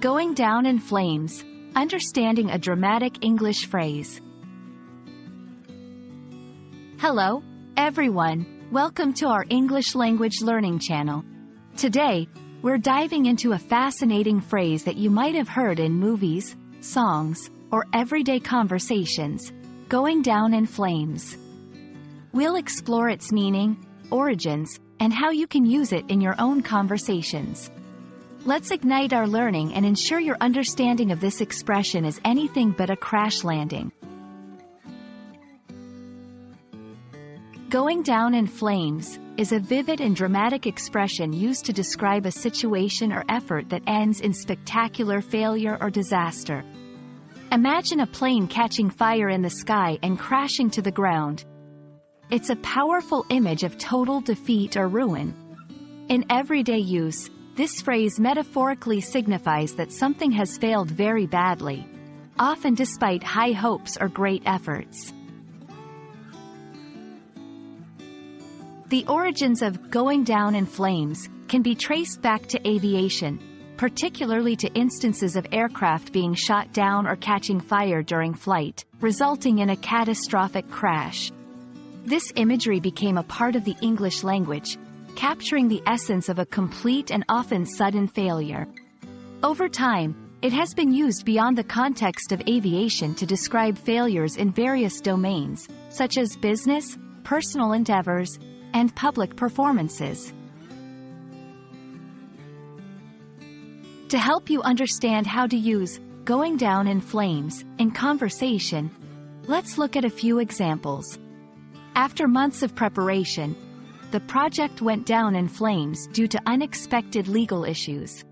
Going down in flames. Understanding a dramatic English phrase. Hello, everyone. Welcome to our English language learning channel. Today, we're diving into a fascinating phrase that you might have heard in movies, songs, or everyday conversations: going down in flames. We'll explore its meaning, origins, and how you can use it in your own conversations. Let's ignite our learning and ensure your understanding of this expression is anything but a crash landing. Going down in flames is a vivid and dramatic expression used to describe a situation or effort that ends in spectacular failure or disaster. Imagine a plane catching fire in the sky and crashing to the ground. It's a powerful image of total defeat or ruin. In everyday use, this phrase metaphorically signifies that something has failed very badly, often despite high hopes or great efforts. The origins of going down in flames can be traced back to aviation, particularly to instances of aircraft being shot down or catching fire during flight, resulting in a catastrophic crash. This imagery became a part of the English language, capturing the essence of a complete and often sudden failure. Over time, it has been used beyond the context of aviation to describe failures in various domains, such as business, personal endeavors, and public performances. To help you understand how to use going down in flames in conversation, let's look at a few examples. After months of preparation, the project went down in flames due to unexpected legal issues.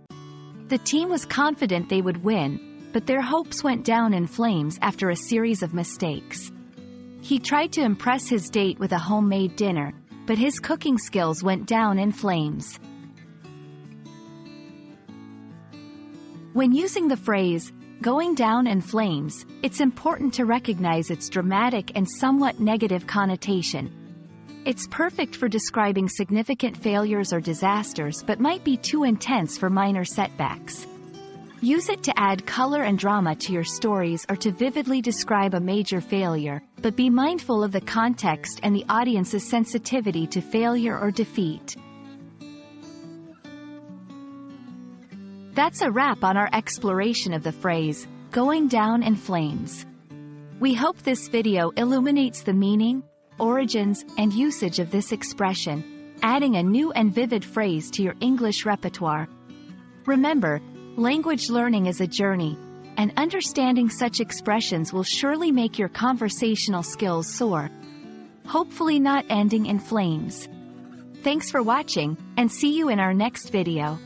The team was confident they would win, but their hopes went down in flames after a series of mistakes. He tried to impress his date with a homemade dinner, but his cooking skills went down in flames. When using the phrase, going down in flames, it's important to recognize its dramatic and somewhat negative connotation. It's perfect for describing significant failures or disasters but might be too intense for minor setbacks. Use it to add color and drama to your stories or to vividly describe a major failure, but be mindful of the context and the audience's sensitivity to failure or defeat. That's a wrap on our exploration of the phrase, going down in flames. We hope this video illuminates the meaning, origins, and usage of this expression, adding a new and vivid phrase to your English repertoire. Remember, language learning is a journey, and understanding such expressions will surely make your conversational skills soar, hopefully not ending in flames. Thanks for watching, and see you in our next video.